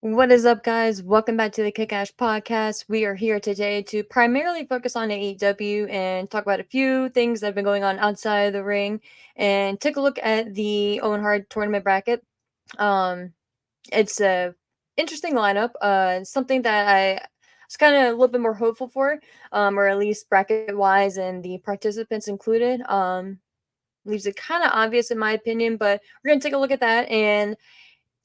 What is up, guys? Welcome back to the Kick Ash Podcast. We are here today to primarily focus on AEW and talk about a few things that have been going on outside of the ring and take a look at the Owen Hart tournament bracket. Um, it's a interesting lineup. Something that I was kind of a little bit more hopeful for, or at least bracket wise, and the participants included. Leaves it kind of obvious in my opinion, but we're gonna take a look at that and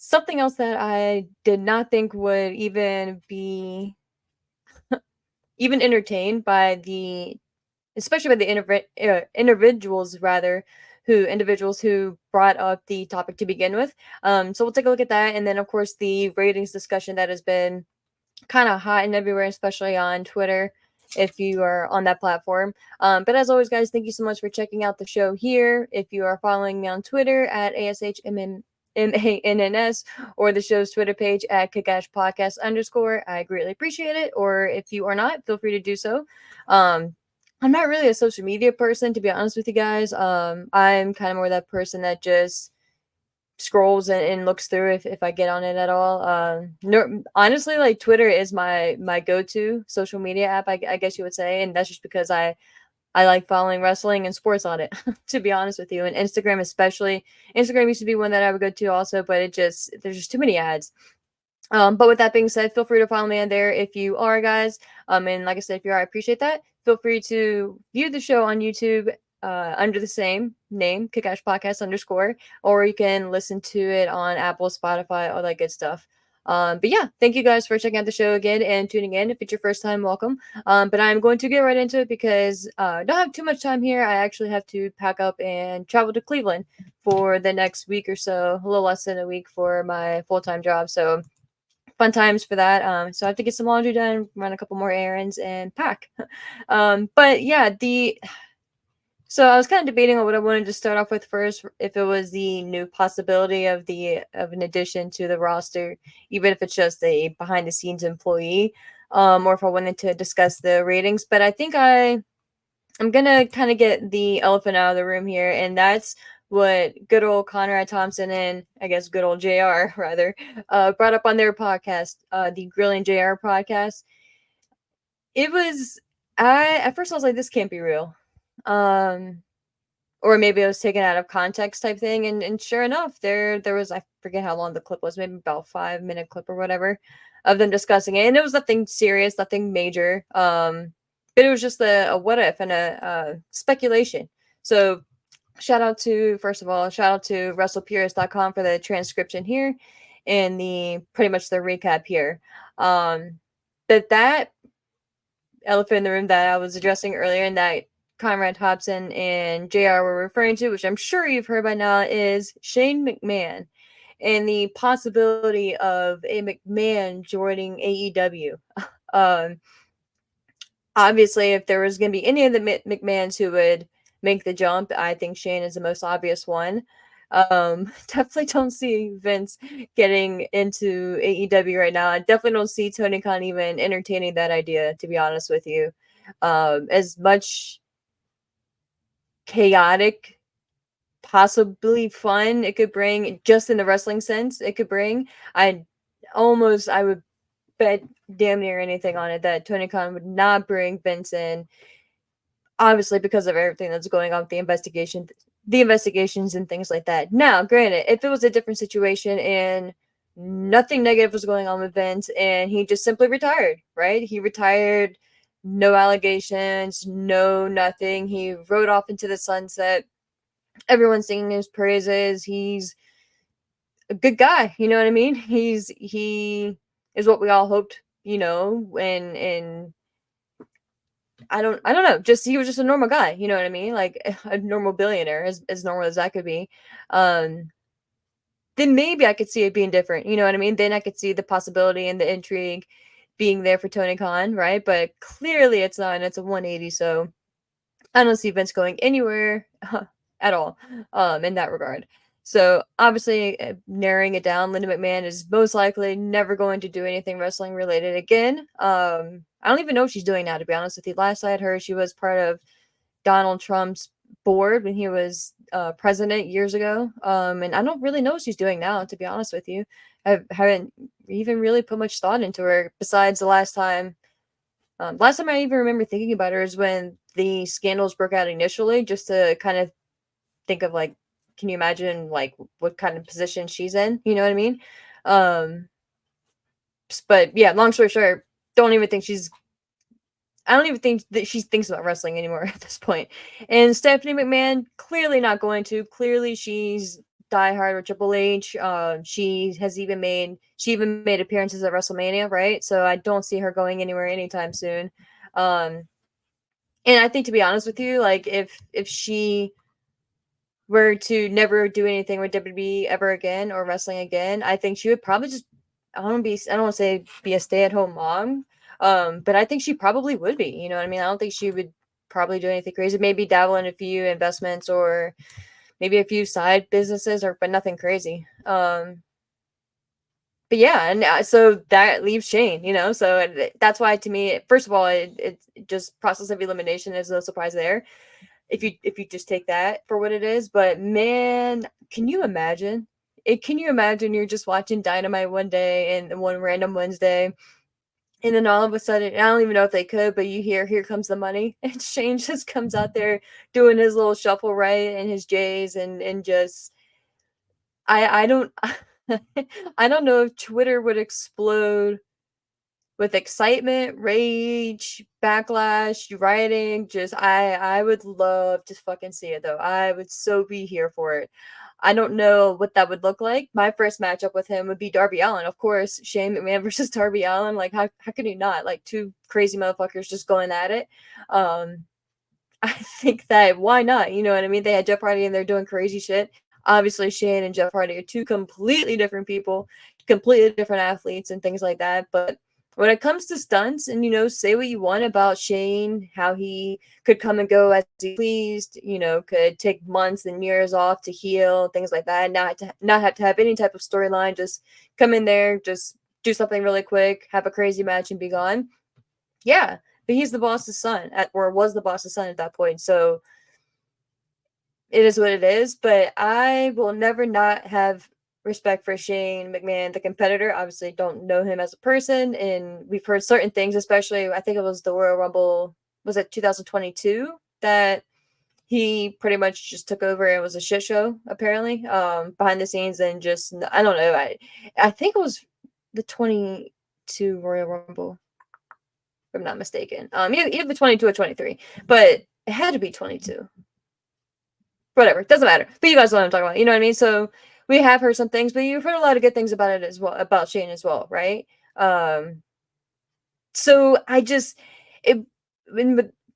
something else that I did not think would even be even entertained by the especially by the individuals rather who brought up the topic to begin with. So we'll take a look at that, and then of course the ratings discussion that has been kind of hot and everywhere, especially on Twitter. If you are on that platform. But as always, guys, thank you so much for checking out the show here. If you are following me on Twitter at ASHMMANNS or the show's Twitter page at Kickash Podcast _, I greatly appreciate it. Or if you are not, feel free to do so. I'm not really a social media person, to be honest with you guys. I'm kind of more that person that just scrolls and looks through if I get on it at all. No, honestly, like Twitter is my go-to social media app, I guess you would say, and that's just because I like following wrestling and sports on it, to be honest with you. And Instagram especially. Instagram used to be one that I would go to also, but there's just too many ads. But with that being said, feel free to follow me on there if you are, guys. And like I said, if you are, I appreciate that. Feel free to view the show on YouTube under the same name, Kickash Podcast _, or you can listen to it on Apple, Spotify, all that good stuff. But yeah, thank you guys for checking out the show again and tuning in. If it's your first time, welcome. But I'm going to get right into it because I don't have too much time here. I actually have to pack up and travel to Cleveland for the next week or so, a little less than a week for my full-time job. So fun times for that. So I have to get some laundry done, run a couple more errands, and pack. But yeah, the so I was kind of debating on what I wanted to start off with first, if it was the new possibility of an addition to the roster, even if it's just a behind the scenes employee, or if I wanted to discuss the ratings. But I think I'm gonna kind of get the elephant out of the room here, and that's what good old Conrad Thompson and I guess good old JR rather brought up on their podcast, the Grilling JR podcast. It was I at first I was like, this can't be real. Um or maybe it was taken out of context type thing, and sure enough, there was, I forget how long the clip was, maybe about 5 minute clip or whatever of them discussing it, and it was nothing serious, nothing major. But it was just a what if and a speculation. So first of all, shout out to WrestlePurist.com for the transcription here and the pretty much the recap here. That elephant in the room that I was addressing earlier and that Conrad Hobson and JR were referring to, which I'm sure you've heard by now, is Shane McMahon and the possibility of a McMahon joining AEW. um, Obviously, if there was going to be any of the McMahons who would make the jump, I think Shane is the most obvious one. Definitely don't see Vince getting into AEW right now. I definitely don't see Tony Khan even entertaining that idea, to be honest with you. As much chaotic, possibly fun it could bring, just in the wrestling sense, it could bring. I would bet damn near anything on it that Tony Khan would not bring Vince in, obviously because of everything that's going on with the investigations and things like that. Now, granted, if it was a different situation and nothing negative was going on with Vince and he just simply retired, right? He retired, no allegations, no nothing. He rode off into the sunset. Everyone's singing his praises. He's a good guy, you know what I mean? He is what we all hoped, and I don't know, just he was just a normal guy, you know what I mean? Like a normal billionaire, as normal as that could be. Um, then maybe I could see it being different, you know what I mean? Then I could see the possibility and the intrigue being there for Tony Khan, right? But clearly it's not, and it's a 180, so I don't see Vince going anywhere at all in that regard. So obviously, narrowing it down, Linda McMahon is most likely never going to do anything wrestling related again. I don't even know what she's doing now, to be honest with you. Last I had heard, she was part of Donald Trump's board when he was president years ago. And I don't really know what she's doing now, to be honest with you. I haven't even really put much thought into her besides the last time. Last time I even remember thinking about her is when the scandals broke out initially, just to kind of think of like, can you imagine like what kind of position she's in? You know what I mean? Um, but yeah, long story short, don't even think she's I don't even think that she thinks about wrestling anymore at this point. And Stephanie McMahon, clearly not going to. Clearly, she's diehard with Triple H. She even made appearances at WrestleMania, right? So I don't see her going anywhere anytime soon. Um, and I think, to be honest with you, like if she were to never do anything with WWE ever again or wrestling again, I think she would probably just I don't want to say be a stay-at-home mom, but I think she probably would be, you know what I mean? I don't think she would probably do anything crazy. Maybe dabble in a few investments or maybe a few side businesses or but nothing crazy. But yeah, and so that leaves Shane, you know. So that's why to me, first of all, it just process of elimination is no surprise there if you just take that for what it is. But man, can you imagine? Can you imagine you're just watching Dynamite one day and one random Wednesday, and then all of a sudden, I don't even know if they could, but you hear, "Here comes the money," and Shane just comes out there doing his little shuffle right and his J's and just I don't I don't know if Twitter would explode with excitement, rage, backlash, rioting. Just I would love to fucking see it though. I would so be here for it. I don't know what that would look like. My first matchup with him would be Darby Allin, of course. Shane McMahon versus Darby Allin. Like how could you not? Like two crazy motherfuckers just going at it. Um I think that why not? You know what I mean? They had Jeff Hardy and they're doing crazy shit. Obviously, Shane and Jeff Hardy are two completely different people, completely different athletes and things like that. But when it comes to stunts, and say what you want about Shane, how he could come and go as he pleased, could take months and years off to heal, things like that, not have to have any type of storyline, just come in there, just do something really quick, have a crazy match, and be gone. Yeah, but he's the boss's son, or was the boss's son at that point. So it is what it is. But I will never not have respect for Shane McMahon, the competitor. Obviously, don't know him as a person, and we've heard certain things, especially I think it was the Royal Rumble. Was it 2022 that he pretty much just took over and was a shit show apparently behind the scenes and just I don't know. I think it was the 22 Royal Rumble if I'm not mistaken. Either 22 or 23, but it had to be 22. Whatever, doesn't matter. But you guys know what I'm talking about. You know what I mean? So we have heard some things, but you've heard a lot of good things about it as well, about Shane as well, right? So I just, it,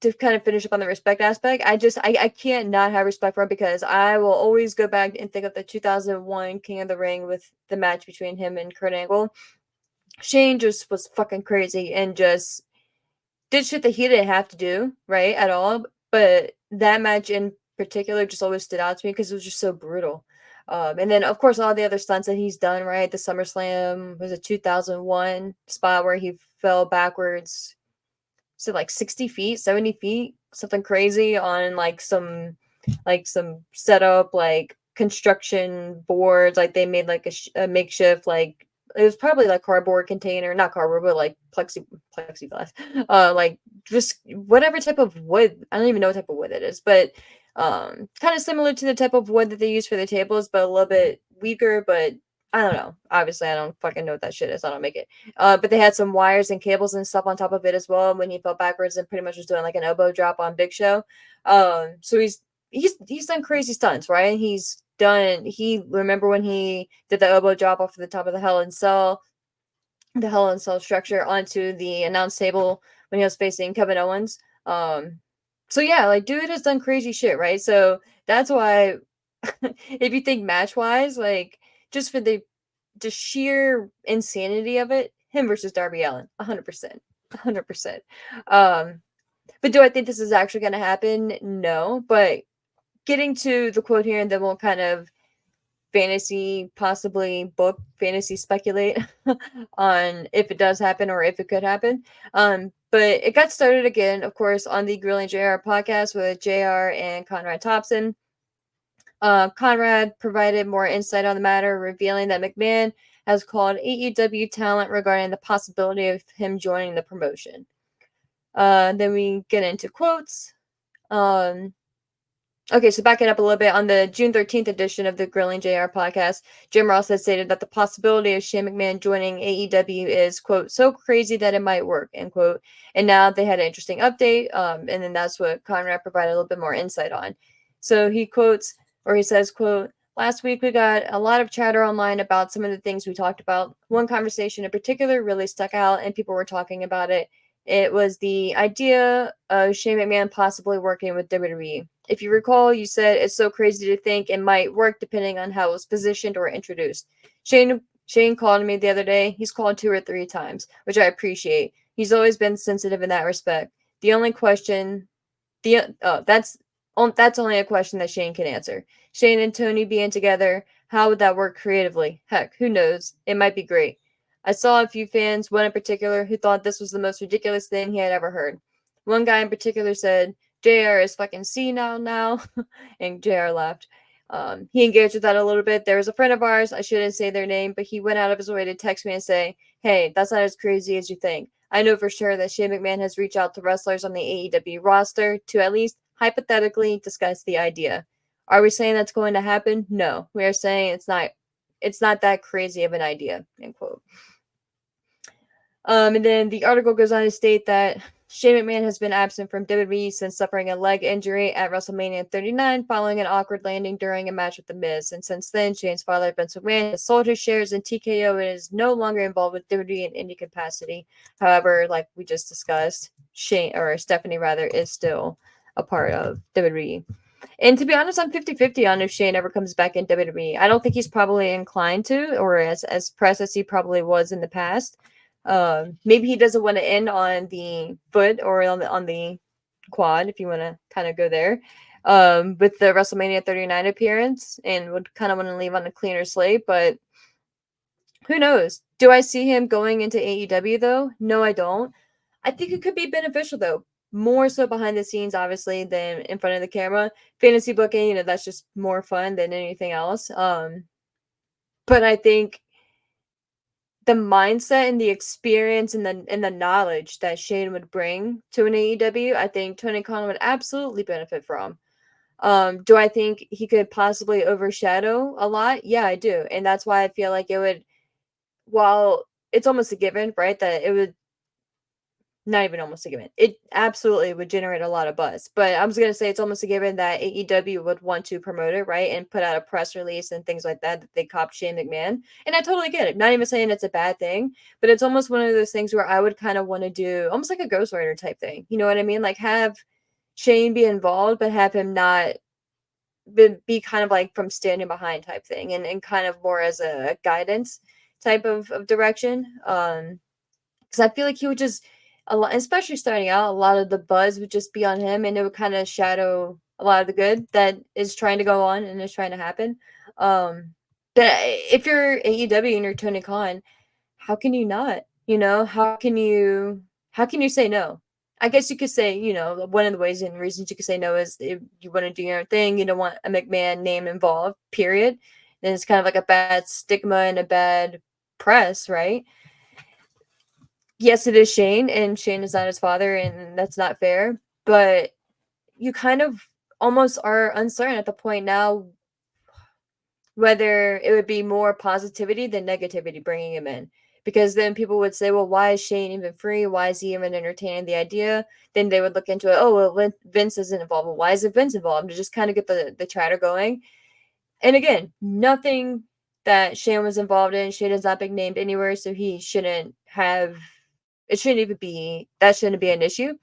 to kind of finish up on the respect aspect, I can't not have respect for him because I will always go back and think of the 2001 King of the Ring with the match between him and Kurt Angle. Shane just was fucking crazy and just did shit that he didn't have to do, right, at all. But that match in particular just always stood out to me because it was just so brutal. And then, of course, all the other stunts that he's done, right? The SummerSlam was a 2001 spot where he fell backwards. So like 60 feet, 70 feet, something crazy on some setup, like construction boards. Like they made like a makeshift, like it was probably like cardboard container, not cardboard, but like plexiglass, like just whatever type of wood. I don't even know what type of wood it is, but kind of similar to the type of wood that they use for the tables, but a little bit weaker. But I don't know. Obviously, I don't fucking know what that shit is. I don't make it. But they had some wires and cables and stuff on top of it as well. When he fell backwards and pretty much was doing like an elbow drop on Big Show. So he's done crazy stunts, right? Remember when he did the elbow drop off the top of the the Hell in Cell structure onto the announce table when he was facing Kevin Owens. So yeah, like dude has done crazy shit, right? So that's why if you think match wise, like just for the sheer insanity of it, him versus Darby Allin, 100%, 100%. But do I think this is actually going to happen? No. But getting to the quote here, and then we'll kind of fantasy, possibly book, fantasy speculate on if it does happen or if it could happen. But it got started again, of course, on the Grilling JR podcast with JR and Conrad Thompson. Conrad provided more insight on the matter, revealing that McMahon has called AEW talent regarding the possibility of him joining the promotion. Then we get into quotes. Okay, so backing up a little bit, on the June 13th edition of the Grilling JR podcast, Jim Ross has stated that the possibility of Shane McMahon joining AEW is, quote, so crazy that it might work, end quote. And now they had an interesting update, and then that's what Conrad provided a little bit more insight on. So he quotes, or he says, quote, last week we got a lot of chatter online about some of the things we talked about. One conversation in particular really stuck out, and people were talking about it. It was the idea of Shane McMahon possibly working with WWE. If you recall, you said it's so crazy to think it might work depending on how it was positioned or introduced. Shane called me the other day. He's called 2 or 3 times, which I appreciate. He's always been sensitive in that respect. The only question, that's only a question that Shane can answer. Shane and Tony being together, how would that work creatively? Heck, who knows? It might be great. I saw a few fans, one in particular, who thought this was the most ridiculous thing he had ever heard. One guy in particular said, JR is fucking senile now, and JR laughed. He engaged with that a little bit. There was a friend of ours, I shouldn't say their name, but he went out of his way to text me and say, hey, that's not as crazy as you think. I know for sure that Shane McMahon has reached out to wrestlers on the AEW roster to at least hypothetically discuss the idea. Are we saying that's going to happen? No. We are saying it's not that crazy of an idea, end quote. And then the article goes on to state that Shane McMahon has been absent from WWE since suffering a leg injury at WrestleMania 39 following an awkward landing during a match with The Miz. And since then, Shane's father, Vince McMahon, has sold his shares in TKO and is no longer involved with WWE in any capacity. However, like we just discussed, Stephanie rather, is still a part of WWE. And to be honest, I'm 50-50 on if Shane ever comes back in WWE. I don't think he's probably inclined to, or as pressed as he probably was in the past. Maybe he doesn't want to end on the foot or on the quad, if you want to kind of go there, with the WrestleMania 39 appearance, and would kind of want to leave on a cleaner slate. But who knows? Do I see him going into AEW though? No, I don't. I think it could be beneficial though. More so behind the scenes, obviously, than in front of the camera. Fantasy booking, that's just more fun than anything else. But I think the mindset and the experience and the knowledge that Shane would bring to an AEW, I think Tony Khan would absolutely benefit from. Do I think he could possibly overshadow a lot? Yeah, I do. And that's why I feel like it would, while it's almost a given, right, that it would, not even almost a given, it absolutely would generate a lot of buzz. But I was going to say it's almost a given that AEW would want to promote it, right, and put out a press release and things like that they copped Shane McMahon. And I totally get it. Not even saying it's a bad thing, but it's almost one of those things where I would kind of want to do almost like a ghostwriter type thing. You know what I mean? Like have Shane be involved, but have him not be kind of like from standing behind type thing, and kind of more as a guidance type of direction. Because I feel like he would just, a lot, especially starting out, a lot of the buzz would just be on him, and it would kind of shadow a lot of the good that is trying to go on and is trying to happen. But if you're AEW and you're Tony Khan, how can you not? You know, how can you say no? I guess you could say, one of the ways and reasons you could say no is if you want to do your own thing, you don't want a McMahon name involved, period. Then it's kind of like a bad stigma and a bad press, right? Yes, it is Shane, and Shane is not his father, and that's not fair. But you kind of almost are uncertain at the point now whether it would be more positivity than negativity bringing him in. Because then people would say, well, why is Shane even free? Why is he even entertaining the idea? Then they would look into it. Oh, well, Vince isn't involved. Well, why isn't Vince involved? To just kind of get the chatter going. And again, nothing that Shane was involved in. Shane is not being named anywhere, so he shouldn't have. It shouldn't even be. That shouldn't be an issue.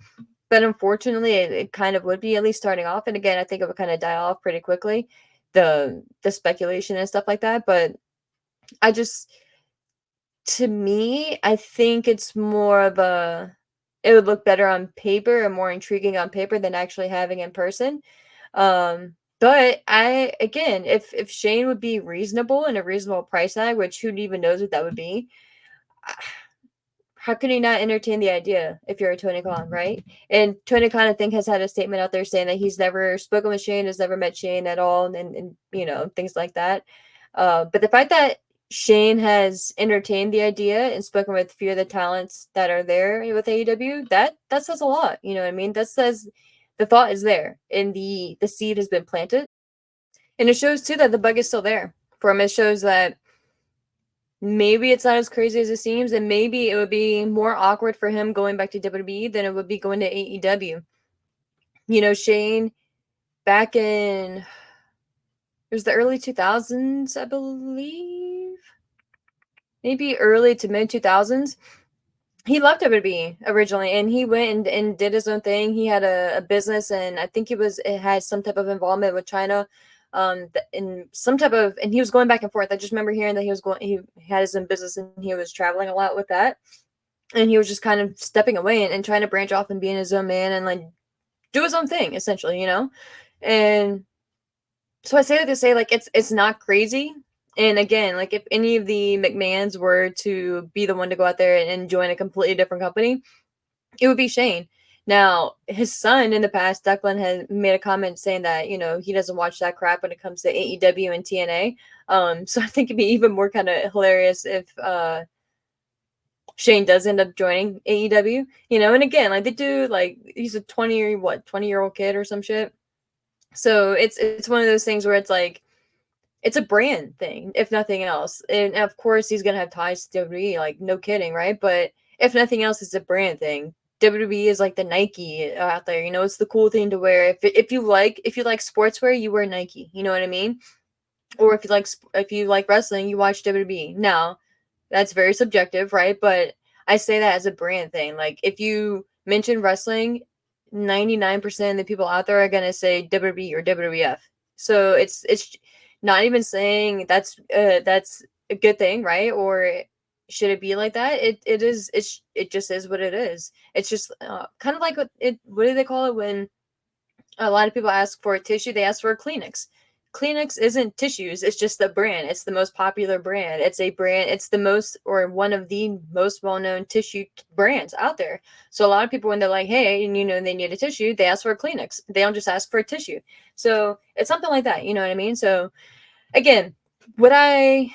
But unfortunately, it kind of would be, at least starting off. And again, I think it would kind of die off pretty quickly, the speculation and stuff like that. But I just, to me, I think it's more of it would look better on paper and more intriguing on paper than actually having in person. But But again, if Shane would be reasonable and a reasonable price tag, which who even knows what that would be, how can you not entertain the idea if you're a Tony Khan, right? And Tony Khan, I think, has had a statement out there saying that he's never spoken with Shane, has never met Shane at all, and you know, things like that. But the fact that Shane has entertained the idea and spoken with a few of the talents that are there with AEW, that says a lot. You know what I mean? That says the thought is there and the seed has been planted. And it shows too that the bug is still there for him. It shows that maybe it's not as crazy as it seems, and maybe it would be more awkward for him going back to WWE than it would be going to AEW. You know, Shane back in it was the early 2000s, I believe. Maybe early to mid 2000s. He left WWE originally and he went and did his own thing. He had a business and I think it had some type of involvement with China. In some type of, and he was going back and forth. I just remember hearing that he had his own business and he was traveling a lot with that. And he was just kind of stepping away and trying to branch off and being his own man and like do his own thing, essentially, you know? And so I say that to say like it's not crazy. And again, like if any of the McMahons were to be the one to go out there and join a completely different company, it would be Shane. Now, his son in the past, Declan, has made a comment saying that, you know, he doesn't watch that crap when it comes to AEW and TNA. So I think it'd be even more kind of hilarious if Shane does end up joining AEW, you know, and again, like they do, like he's a 20-year-old kid or some shit. So it's one of those things where it's like it's a brand thing, if nothing else. And of course he's gonna have ties to WWE, like no kidding, right? But if nothing else, it's a brand thing. WWE is like the Nike out there, you know, it's the cool thing to wear. If you like sportswear, you wear Nike, you know what I mean? Or if you like wrestling, you watch WWE. Now, that's very subjective, right? But I say that as a brand thing. Like if you mention wrestling, 99% of the people out there are gonna say WWE or WWF. So it's not even saying that's a good thing, right? Or should it be like that? It just is what it is. It's just kind of like what do they call it when a lot of people ask for a tissue, they ask for a Kleenex. Kleenex isn't tissues, it's just the brand. It's the most popular brand. It's a brand, it's the most or one of the most well-known tissue brands out there. So a lot of people when they're like, "Hey, and you know they need a tissue," they ask for a Kleenex. They don't just ask for a tissue. So, it's something like that, you know what I mean? So, again, would I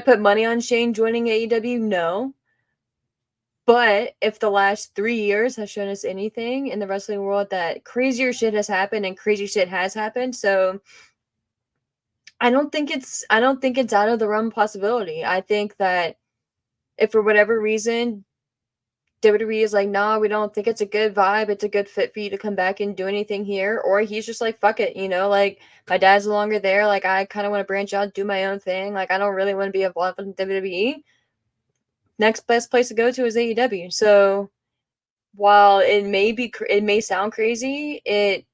put money on Shane joining AEW? No. But if the last 3 years has shown us anything in the wrestling world, that crazier shit has happened and crazy shit has happened. So I don't think it's out of the realm of possibility. I think that if for whatever reason WWE is like, nah, we don't think it's a good vibe, it's a good fit for you to come back and do anything here, or he's just like, fuck it, you know, like my dad's no longer there, like I kind of want to branch out, do my own thing, like I don't really want to be involved in WWE. Next best place to go to is AEW. So while it may sound crazy, it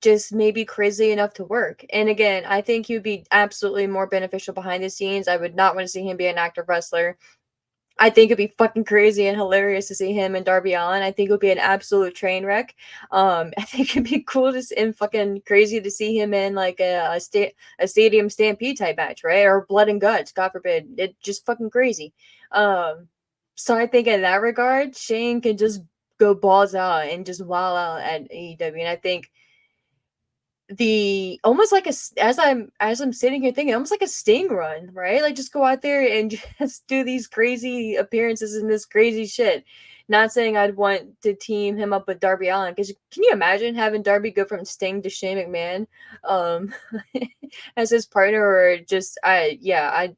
just may be crazy enough to work. And again, I think he'd be absolutely more beneficial behind the scenes. I would not want to see him be an active wrestler. I think it'd be fucking crazy and hilarious to see him and Darby Allin. I think it would be an absolute train wreck. I think it'd be cool and fucking crazy to see him in like a stadium stampede type match, right? Or blood and guts, God forbid. It just fucking crazy. Um, so I think in that regard, Shane can just go balls out and just wow out at AEW. And I think the almost like as I'm sitting here thinking, almost like a Sting run, right? Like just go out there and just do these crazy appearances and this crazy shit. Not saying I'd want to team him up with Darby Allin because can you imagine having Darby go from Sting to Shane McMahon um as his partner or just I'm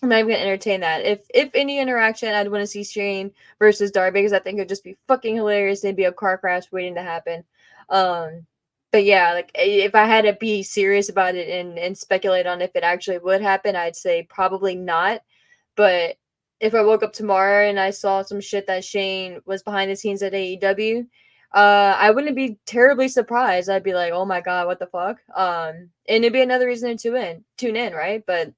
not even gonna entertain that. If any interaction, I'd want to see Shane versus Darby because I think it'd just be fucking hilarious. There'd be a car crash waiting to happen. Um, but yeah, like if I had to be serious about it and speculate on if it actually would happen, I'd say probably not. But if I woke up tomorrow and I saw some shit that Shane was behind the scenes at AEW, I wouldn't be terribly surprised. I'd be like, oh my god, what the fuck? And it'd be another reason to tune in, right? But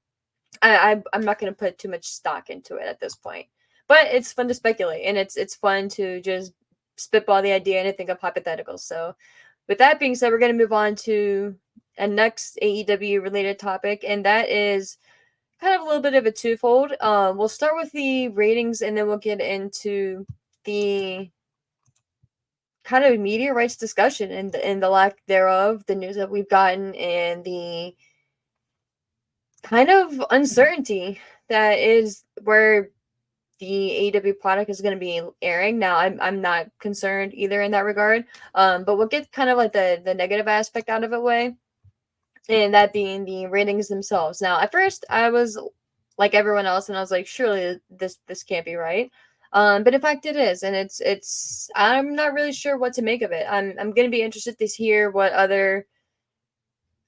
I'm not going to put too much stock into it at this point. But it's fun to speculate, and it's fun to just spitball the idea and think of hypotheticals. So with that being said, we're going to move on to a next AEW related topic, and that is kind of a little bit of a twofold. We'll start with the ratings, and then we'll get into the kind of media rights discussion and the lack thereof, the news that we've gotten, and the kind of uncertainty that is where the AEW product is going to be airing. Now, I'm not concerned either in that regard. But we'll get kind of like the negative aspect out of it way, and that being the ratings themselves. Now, at first, I was like everyone else, and I was like, surely this can't be right. But in fact, it is, and it's. I'm not really sure what to make of it. I'm going to be interested to hear what other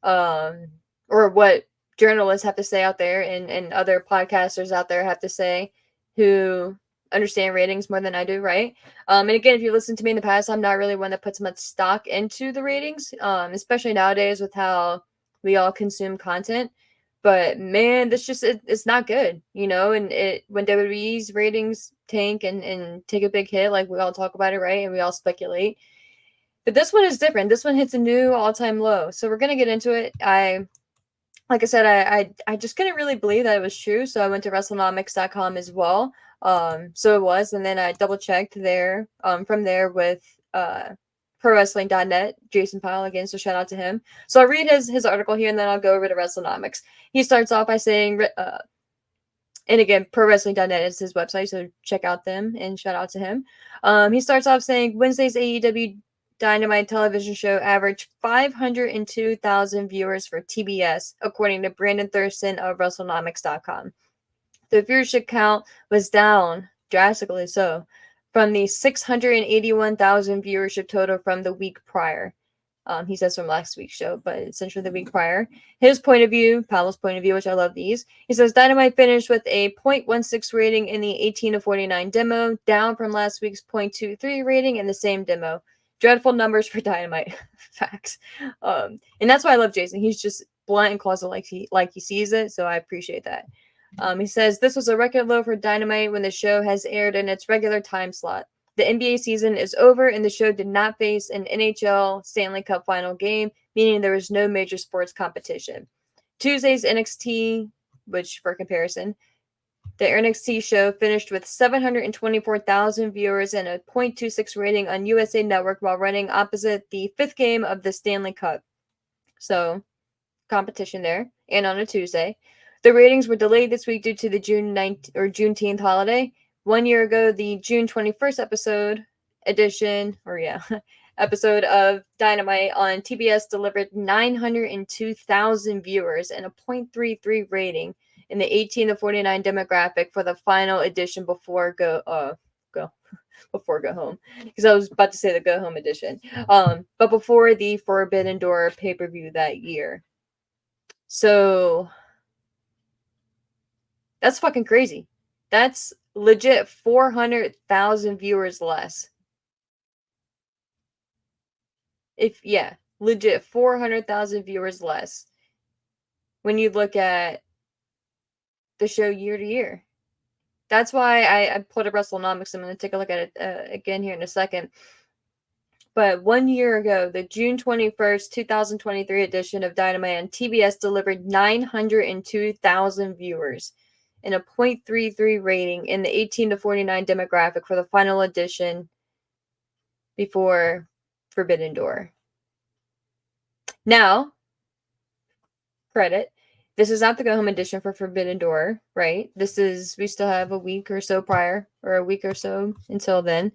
um or what journalists have to say out there, and other podcasters out there have to say who understand ratings more than I do, right? And again, if you listen to me in the past, I'm not really one that puts much stock into the ratings, especially nowadays with how we all consume content. But man, this just it's not good, you know. And it when WWE's ratings tank and take a big hit, like we all talk about it, right? And we all speculate. But this one is different. This one hits a new all-time low. So we're gonna get into it. Like I said, I just couldn't really believe that it was true. So I went to WrestleNomics.com as well. So it was, and then I double checked there. From there with ProWrestling.net, Jason Pyle again. So shout out to him. So I'll read his article here, and then I'll go over to WrestleNomics. He starts off by saying, and again, ProWrestling.net is his website, so check out them and shout out to him. He starts off saying Wednesday's AEW Dynamite television show averaged 502,000 viewers for TBS, according to Brandon Thurston of WrestleNomics.com. The viewership count was down drastically so from the 681,000 viewership total from the week prior. He says from last week's show, but essentially the week prior. His point of view, Paolo's point of view, which I love these. He says Dynamite finished with a 0.16 rating in the 18 to 49 demo, down from last week's 0.23 rating in the same demo. Dreadful numbers for Dynamite. Facts. And that's why I love Jason. He's just blunt and calls it like he sees it, so I appreciate that. He says this was a record low for Dynamite when the show has aired in its regular time slot. The NBA season is over, and the show did not face an NHL Stanley Cup final game, meaning there was no major sports competition. Tuesday's NXT, which for comparison, the NXT show finished with 724,000 viewers and a 0.26 rating on USA Network while running opposite the fifth game of the Stanley Cup. So, competition there, and on a Tuesday. The ratings were delayed this week due to the June 9th or Juneteenth holiday. 1 year ago, the June 21st episode of Dynamite on TBS delivered 902,000 viewers and a 0.33 rating in the 18 to 49 demographic for the final edition before go home, because I was about to say the go home edition. But before the Forbidden Door pay-per-view that year. So that's fucking crazy. That's legit 400,000 viewers less. Legit 400,000 viewers less when you look at the show year to year. That's why I pulled up WrestleNomics. I'm going to take a look at it again here in a second. But 1 year ago, the June 21st, 2023 edition of Dynamite on TBS delivered 902,000 viewers and a 0.33 rating in the 18 to 49 demographic for the final edition before Forbidden Door. Now, credit, this is not the go home edition for Forbidden Door, right? We still have a week or so until then.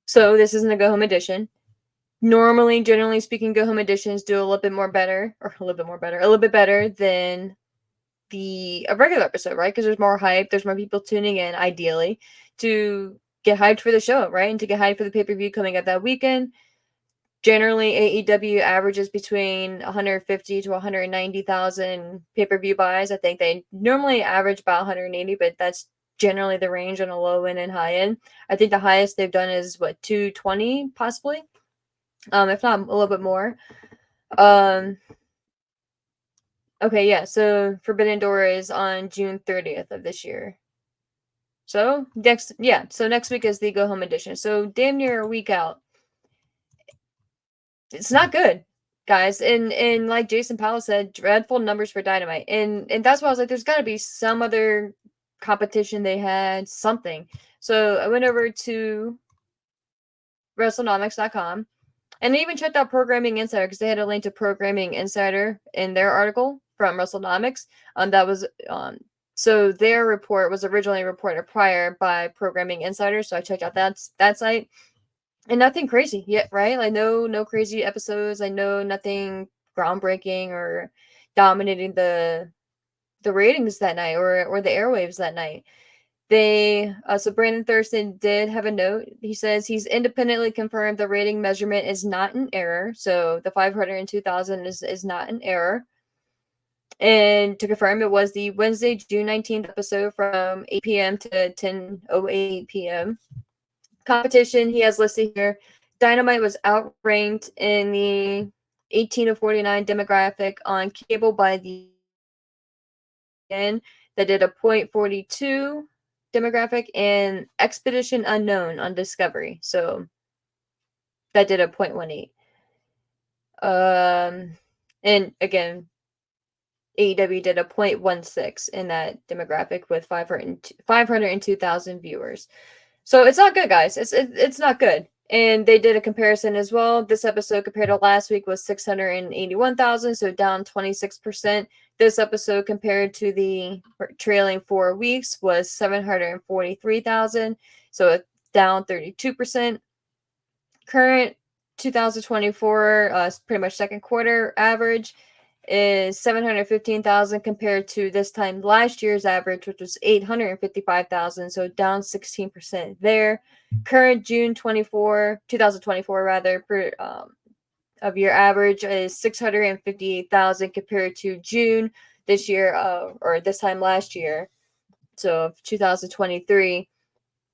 So this isn't a go home edition. Normally, generally speaking, go home editions do a little bit better than a regular episode, right? Because there's more hype, there's more people tuning in, ideally, to get hyped for the show, right? And to get hyped for the pay-per-view coming up that weekend. Generally, AEW averages between 150 to 190,000 pay-per-view buys. I think they normally average about 180, but that's generally the range on a low end and high end. I think the highest they've done is 220 possibly, if not a little bit more. Okay, yeah. So Forbidden Door is on June 30th of this year. So next week is the go home edition. So damn near a week out. It's not good, guys. And like Jason Powell said, dreadful numbers for Dynamite. And that's why I was like, there's got to be some other competition they had, something. So I went over to WrestleNomics.com and they even checked out Programming Insider because they had a link to Programming Insider in their article from WrestleNomics. That was so their report was originally reported prior by Programming Insider. So I checked out that site. And nothing crazy yet, right? Like no crazy episodes. I know nothing groundbreaking or dominating the ratings that night or the airwaves that night. They so Brandon Thurston did have a note. He says he's independently confirmed the rating measurement is not an error. So the 502,000 is not an error. And to confirm, it was the Wednesday, June 19th episode from 8 p.m. to 10:08 p.m. Competition he has listed here. Dynamite was outranked in the 18 to 49 demographic on cable by the N that did a .42 demographic and Expedition Unknown on Discovery. So that did a .18. And again, AEW did a .16 in that demographic with 502,000 viewers. So it's not good, guys. It's not good. And they did a comparison as well. This episode compared to last week was 681,000, so down 26%. This episode compared to the trailing 4 weeks was 743,000, so down 32%. Current 2024, pretty much second quarter average is 715,000 compared to this time last year's average, which was 855,000, so down 16% there. Current June 2024 rather, per of year average is 658,000 compared to June this year, or this time last year, so of 2023,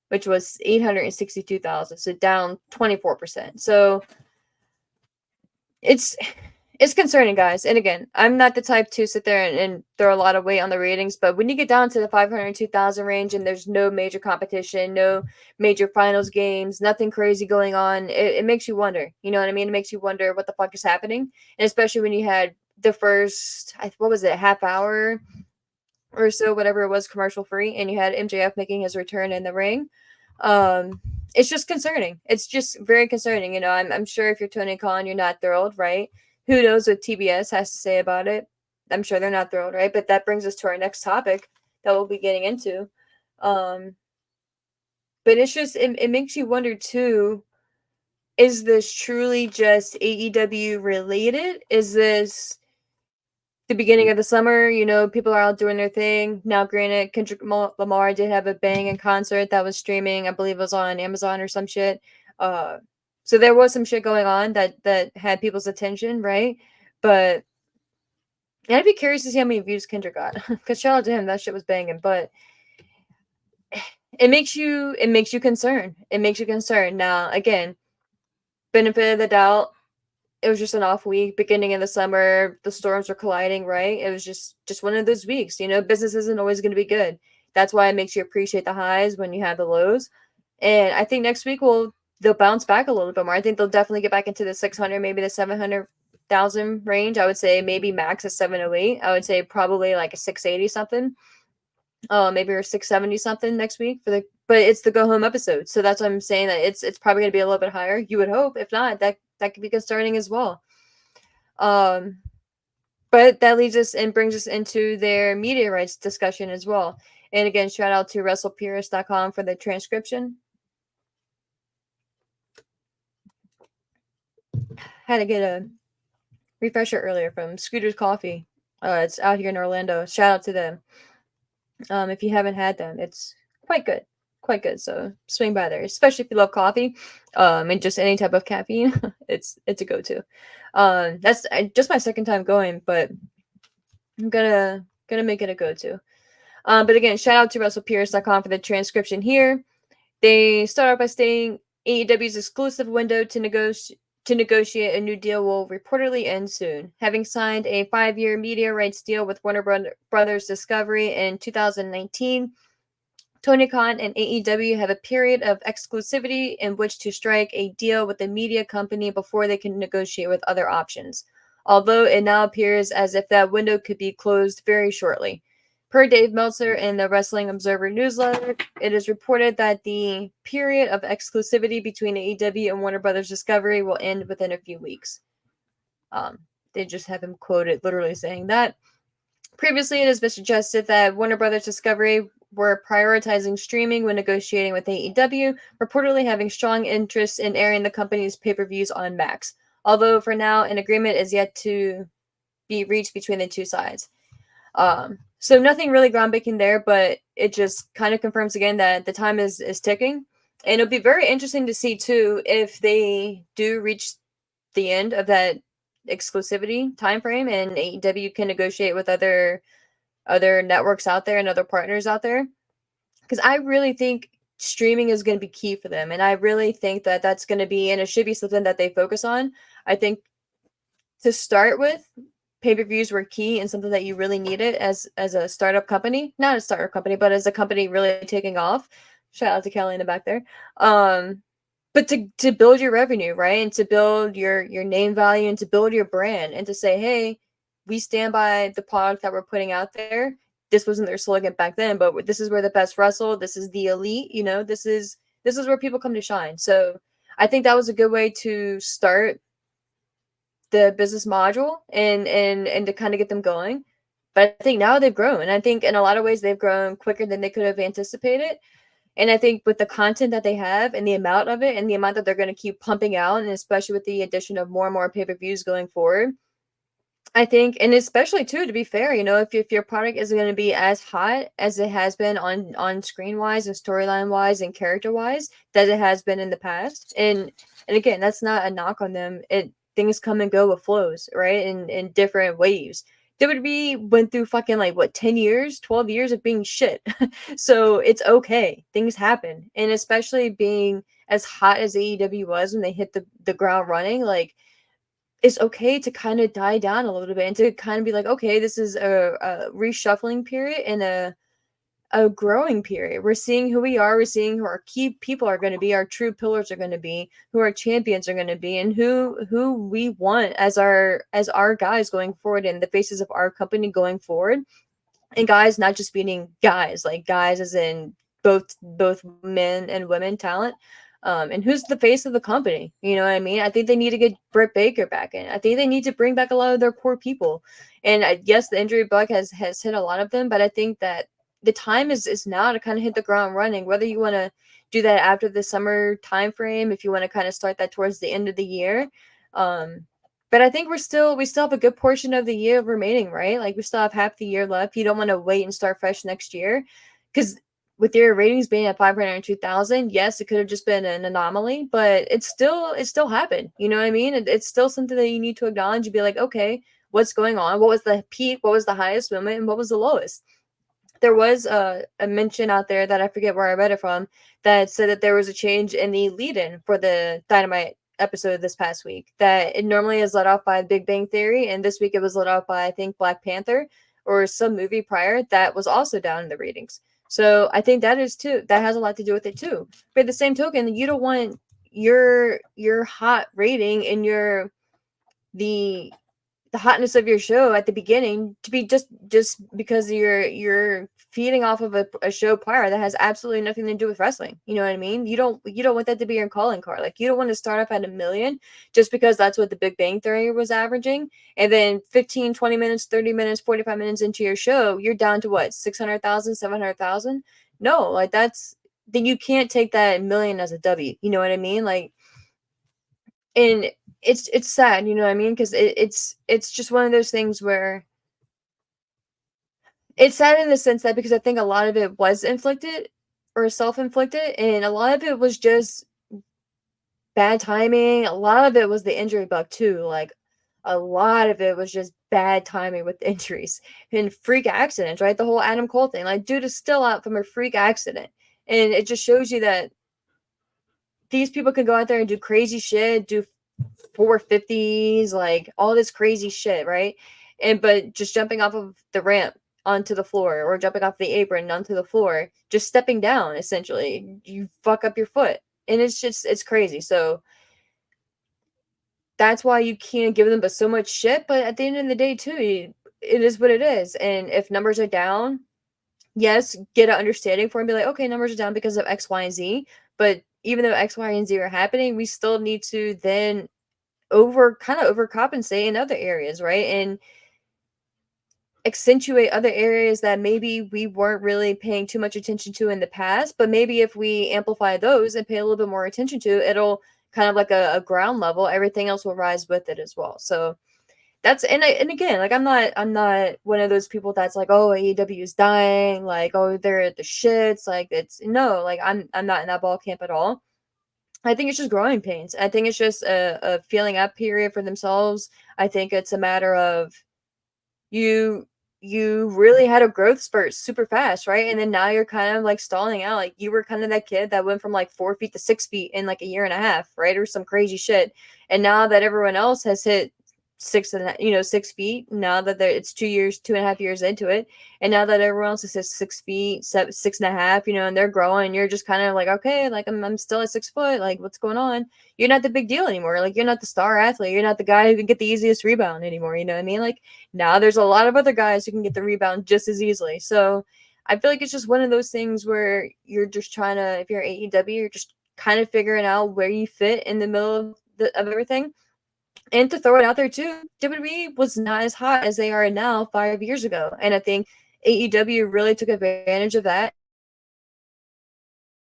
which was 862,000, so down 24%. So it's concerning, guys. And again, I'm not the type to sit there and throw a lot of weight on the ratings, but when you get down to the 502,000 range and there's no major competition, no major finals games, nothing crazy going on, it makes you wonder. You know what I mean? It makes you wonder what the fuck is happening. And especially when you had the first, what was it, half hour or so, whatever it was, commercial free, and you had MJF making his return in the ring. It's just concerning. It's just very concerning. You know, I'm sure if you're Tony Khan, you're not thrilled, right? Who knows what TBS has to say about it? I'm sure they're not thrilled, right? But that brings us to our next topic that we'll be getting into. But it's just it makes you wonder too, is this truly just AEW related? Is this the beginning of the summer? You know, people are out doing their thing. Now, granted, Kendrick Lamar did have a banging concert that was streaming. I believe it was on Amazon or some shit. So there was some shit going on that had people's attention, right? But I'd be curious to see how many views Kendrick got. Because shout out to him, that shit was banging. But it makes you concerned. It makes you concerned. Now, again, benefit of the doubt, it was just an off week, beginning of the summer, the storms were colliding, right? It was just one of those weeks. You know, business isn't always going to be good. That's why it makes you appreciate the highs when you have the lows. And I think next week they'll bounce back a little bit more. I think they'll definitely get back into the 600, maybe the 700,000 range. I would say maybe max a 708. I would say probably like a 680 something. Maybe or 670 something next week but it's the go home episode. So that's what I'm saying, that it's probably gonna be a little bit higher. You would hope. If not, that could be concerning as well. But that leads us and brings us into their media rights discussion as well. And again, shout out to WrestlePurist.com for the transcription. Had to get a refresher earlier from Scooter's Coffee. It's out here in Orlando. Shout out to them. If you haven't had them, it's quite good. Quite good. So swing by there, especially if you love coffee, and just any type of caffeine. it's a go-to. That's just my second time going, but I'm gonna make it a go-to. But again, shout out to WrestlePierce.com for the transcription here. They start off by stating AEW's exclusive window to negotiate a new deal will reportedly end soon. Having signed a 5-year media rights deal with Warner Brothers Discovery in 2019, Tony Khan and AEW have a period of exclusivity in which to strike a deal with the media company before they can negotiate with other options, although it now appears as if that window could be closed very shortly. Per Dave Meltzer in the Wrestling Observer newsletter, it is reported that the period of exclusivity between AEW and Warner Brothers Discovery will end within a few weeks. They just have him quoted literally saying that. Previously, it has been suggested that Warner Brothers Discovery were prioritizing streaming when negotiating with AEW, reportedly having strong interest in airing the company's pay-per-views on Max. Although for now, an agreement is yet to be reached between the two sides. So nothing really groundbreaking there, but it just kind of confirms again that the time is ticking. And it'll be very interesting to see too if they do reach the end of that exclusivity time frame and AEW can negotiate with other networks out there and other partners out there, because I really think streaming is going to be key for them, and I really think that that's going to be, and it should be something that they focus on. I think to start with, pay-per-views were key and something that you really needed as a startup company, not a startup company, but as a company really taking off. Shout out to Kelly in the back there. But to build your revenue, right, and to build your name value and to build your brand and to say, hey, we stand by the product that we're putting out there. This wasn't their slogan back then, but this is where the best wrestle. This is the elite. This is where people come to shine. So I think that was a good way to start the business module and to kind of get them going. But I think now they've grown, and I think in a lot of ways they've grown quicker than they could have anticipated. And I think with the content that they have and the amount of it and the amount that they're going to keep pumping out, and especially with the addition of more and more pay-per-views going forward, I think, and especially too, to be fair, if your product isn't going to be as hot as it has been on screen wise and storyline wise and character wise that it has been in the past, and again, that's not a knock on them. Things come and go with flows, right? In different waves. WWE went through fucking 10 years, 12 years of being shit. So it's okay. Things happen. And especially being as hot as AEW was when they hit the ground running, it's okay to kind of die down a little bit and to kind of be like, okay, this is a reshuffling period and a growing period. We're seeing who we are. We're seeing who our key people are going to be, our true pillars are going to be, who our champions are going to be, and who we want as our guys going forward and the faces of our company going forward. And guys, not just meaning guys, like guys as in both men and women talent. And who's the face of the company? You know what I mean? I think they need to get Britt Baker back in. I think they need to bring back a lot of their core people. And yes, the injury bug has hit a lot of them, but I think that the time is now to kind of hit the ground running. Whether you want to do that after the summer time frame, if you want to kind of start that towards the end of the year. But I think we still have a good portion of the year remaining, right? Like we still have half the year left. You don't want to wait and start fresh next year, because with your ratings being at 502,000, yes, it could have just been an anomaly, but it still happened. You know what I mean? It's still something that you need to acknowledge and be like, okay, what's going on? What was the peak? What was the highest moment? And what was the lowest? There was a mention out there that I forget where I read it from that said that there was a change in the lead-in for the Dynamite episode this past week. That it normally is led off by Big Bang Theory, and this week it was led off by, I think, Black Panther or some movie prior that was also down in the ratings. So I think that has a lot to do with it too. But at the same token, you don't want your hot rating and the hotness of your show at the beginning to be just because you're feeding off of a show prior that has absolutely nothing to do with wrestling. You know what I mean? You don't want that to be your calling card. Like, you don't want to start off at 1 million just because that's what the Big Bang Theory was averaging, and then 15, 20 minutes, 30 minutes, 45 minutes into your show, you're down to what, 600,000, 700,000? No, like then you can't take that million as a W. You know what I mean? Like, and it's sad, you know what I mean? Because it's just one of those things where it's sad in the sense that, because I think a lot of it was inflicted or self-inflicted, and a lot of it was just bad timing. A lot of it was the injury bug too. Like, a lot of it was just bad timing with injuries and freak accidents, right? The whole Adam Cole thing, like, dude is still out from a freak accident, and it just shows you that these people can go out there and do crazy shit, do 450s, like all this crazy shit, right? But just jumping off of the ramp onto the floor or jumping off the apron onto the floor, just stepping down essentially. You fuck up your foot. And it's crazy. So that's why you can't give them but so much shit. But at the end of the day, too, it is what it is. And if numbers are down, yes, get an understanding for and be like, okay, numbers are down because of X, Y, and Z. But even though X, Y, and Z are happening, we still need to then overcompensate in other areas, right? And accentuate other areas that maybe we weren't really paying too much attention to in the past. But maybe if we amplify those and pay a little bit more attention to, it'll kind of like a ground level, everything else will rise with it as well. So that's and again, like I'm not one of those people that's like, oh, AEW is dying, like, oh, they're the shits, like it's no, like I'm not in that ball camp at all. I think it's just growing pains. I think it's just a feeling up period for themselves. I think it's a matter of you you really had a growth spurt super fast, right? And then now you're kind of like stalling out. Like you were kind of that kid that went from like 4 feet to 6 feet in like a year and a half, right? Or some crazy shit. And now that everyone else has hit 6 feet, now that it's 2 years, 2.5 years into it, and now that everyone else is at 6 feet, 6.5, and they're growing, you're just kind of like, okay, like I'm still at 6 foot, like what's going on? You're not the big deal anymore. Like you're not the star athlete. You're not the guy who can get the easiest rebound anymore. You know what I mean? Like now there's a lot of other guys who can get the rebound just as easily. So I feel like it's just one of those things where you're just trying to, if you're AEW, you're just kind of figuring out where you fit in the middle of everything. And to throw it out there too, WWE was not as hot as they are now 5 years ago. And I think AEW really took advantage of that.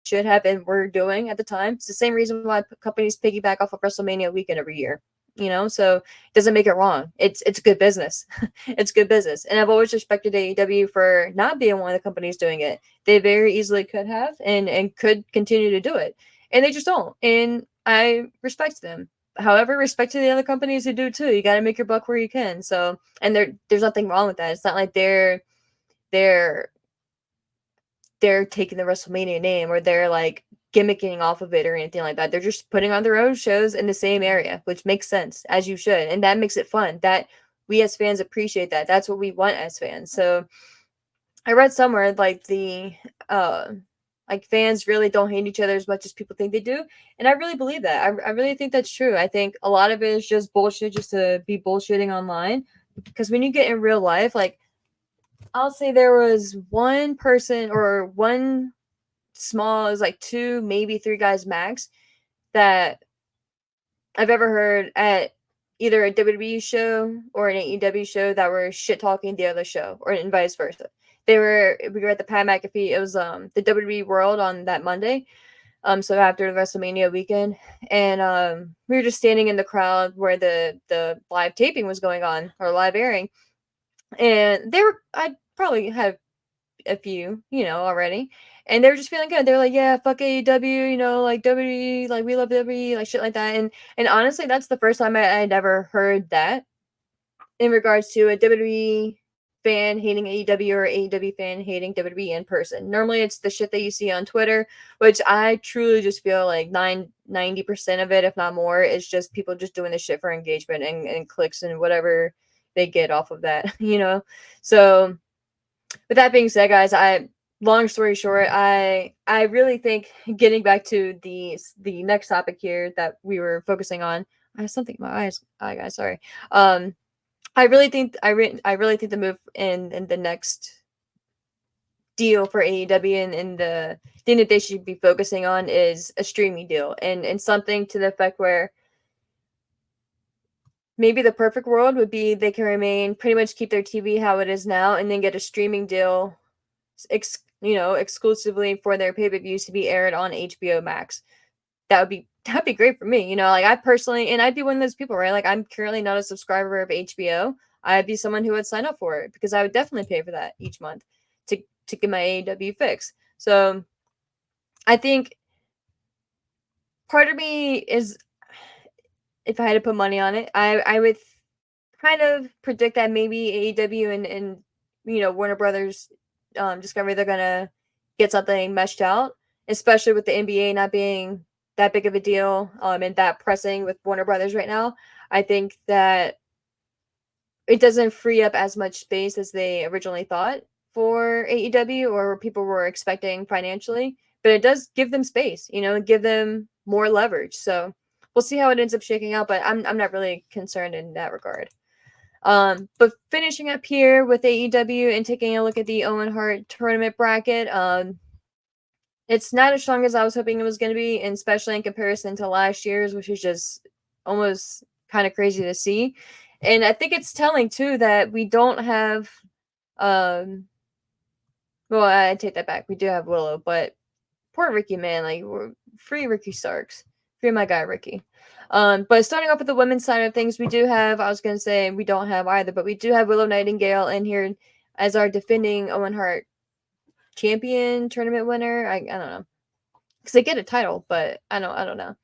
Should have and were doing at the time. It's the same reason why companies piggyback off of WrestleMania weekend every year. So it doesn't make it wrong. It's good business. It's good business. And I've always respected AEW for not being one of the companies doing it. They very easily could have and could continue to do it. And they just don't. And I respect them. However, respect to the other companies who do too. You got to make your buck where you can. So, and there's nothing wrong with that. It's not like they're taking the WrestleMania name or they're like gimmicking off of it or anything like that. They're just putting on their own shows in the same area, which makes sense, as you should. And that makes it fun. That we as fans appreciate that. That's what we want as fans. So I read somewhere like like fans really don't hate each other as much as people think they do. And I really believe that. I really think that's true. I think a lot of it is just bullshit just to be bullshitting online. Because when you get in real life, like I'll say there was one person or one small, it was like two, maybe three guys max that I've ever heard at either a WWE show or an AEW show that were shit talking the other show, or and vice versa. We were at the Pat McAfee. It was the WWE World on that Monday. So after the WrestleMania weekend, and we were just standing in the crowd where the live taping was going on, or live airing, and I probably had a few, already. And they were just feeling good. They're like, yeah, fuck AEW, like WWE, like we love WWE, like shit like that. And honestly, that's the first time I'd ever heard that in regards to a WWE fan hating AEW or AEW fan hating WWE in person. Normally it's the shit that you see on Twitter, which I truly just feel like 90% of it, if not more, is just people just doing this shit for engagement and clicks and whatever they get off of that. So with that being said, guys, long story short, I really think, getting back to the next topic here that we were focusing on. I have something in my eyes. Guys, sorry. I really think I really think the move in the next deal for AEW and the thing that they should be focusing on is a streaming deal and something to the effect where maybe the perfect world would be they can remain pretty much keep their TV how it is now and then get a streaming deal exclusively for their pay-per-views to be aired on HBO Max. That'd be great for me. Like I personally, and I'd be one of those people, right? Like I'm currently not a subscriber of HBO. I'd be someone who would sign up for it because I would definitely pay for that each month to get my AEW fix. So I think part of me is, if I had to put money on it, I would kind of predict that maybe AEW and Warner Brothers Discovery, they're gonna get something meshed out, especially with the NBA not being that big of a deal and that pressing with Warner Brothers right now. I think that it doesn't free up as much space as they originally thought for AEW or people were expecting financially, but it does give them space, give them more leverage. So we'll see how it ends up shaking out, but I'm not really concerned in that regard. But finishing up here with AEW and taking a look at the Owen Hart tournament bracket, it's not as strong as I was hoping it was going to be, and especially in comparison to last year's, which is just almost kind of crazy to see. And I think it's telling too that we don't have, um, well, I take that back. We do have Willow, but poor Ricky, man, like we're free Ricky Starks, free my guy Ricky. But starting off with the women's side of things, we do have. I was gonna say we don't have either, but we do have Willow Nightingale in here as our defending Owen Hart champion tournament winner. I don't know because they get a title, but I don't know.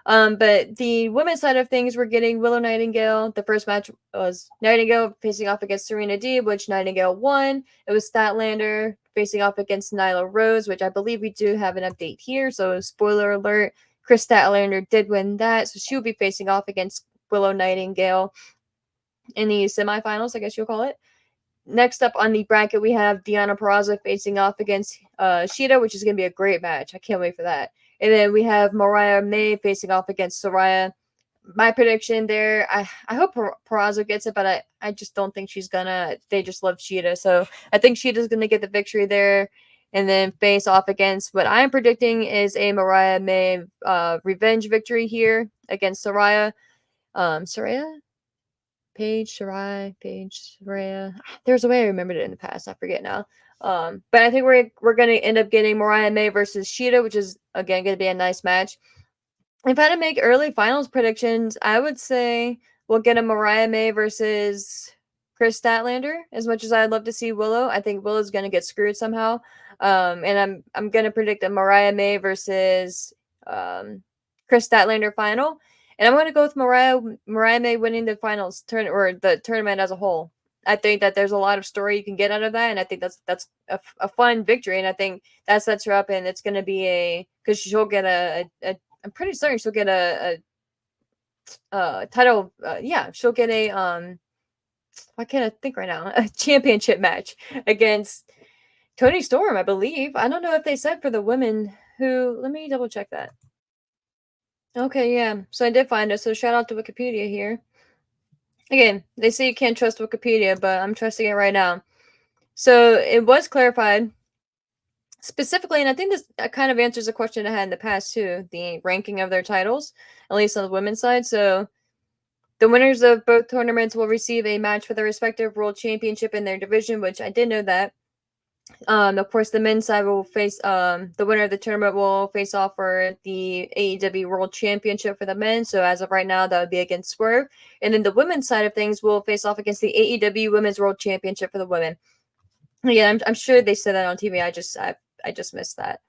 But the women's side of things, we're getting Willow Nightingale. The first match was Nightingale facing off against Serena Deeb, which Nightingale won. It was Statlander facing off against Nyla Rose, which I believe we do have an update here. So spoiler alert, Chris Statlander did win that. So she'll be facing off against Willow Nightingale in the semifinals, I guess you'll call it. Next up on the bracket, we have Deonna Purrazzo facing off against Shida, which is going to be a great match. I can't wait for that. And then we have Mariah May facing off against Soraya. My prediction there, I hope Purrazzo gets it, but I just don't think she's gonna. They just love Shida, so I think Shida's gonna get the victory there, and then face off against what I'm predicting is a Mariah May revenge victory here against Soraya. Soraya? Paige, Soraya. There's a way I remembered it in the past. I forget now. But I think we're gonna end up getting Mariah May versus Shida, which is again gonna be a nice match. If I had to make early finals predictions, I would say we'll get a Mariah May versus Chris Statlander. As much as I'd love to see Willow, I think Willow's gonna get screwed somehow. And I'm gonna predict a Mariah May versus Chris Statlander final. And I'm gonna go with Mariah May winning the finals or the tournament as a whole. I think that there's a lot of story you can get out of that, and I think that's a fun victory, and I think that sets her up, and it's gonna be because she'll get a I'm pretty certain she'll get a title. Yeah, she'll get a why can't I think right now? A championship match against Toni Storm, I believe. I don't know if they said for the women who. Let me double check that. Okay, yeah. So I did find it. So shout out to Wikipedia here. Again, they say you can't trust Wikipedia, but I'm trusting it right now. So it was clarified specifically, and I think this kind of answers a question I had in the past too, the ranking of their titles, at least on the women's side. So the winners of both tournaments will receive a match for their respective world championship in their division, which I did know that. Of course, the men's side will face the winner of the tournament will face off for the AEW World Championship for the men. So as of right now, that would be against Swerve, and then the women's side of things will face off against the AEW Women's World Championship for the women. Yeah, I'm sure they said that on TV. I just missed that.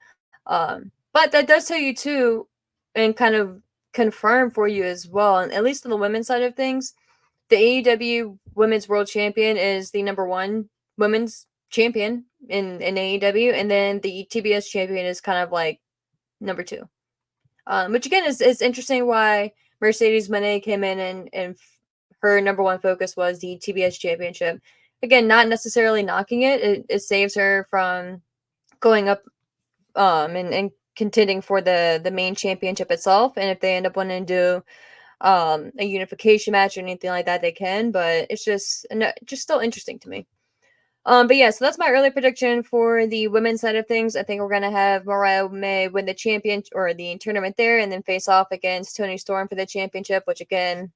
But that does tell you too, and kind of confirm for you as well, and at least on the women's side of things, the AEW Women's World Champion is the number one women's champion in AEW, and then the TBS champion is kind of like number two. Which again is interesting why Mercedes Moné came in and her number one focus was the TBS championship. Again, not necessarily knocking it. It saves her from going up and contending for the main championship itself. And if they end up wanting to do a unification match or anything like that, they can. But it's just still interesting to me. But yeah, so that's my early prediction for the women's side of things. I think we're gonna have Mariah May win the champion or the tournament there, and then face off against Toni Storm for the championship. Which again,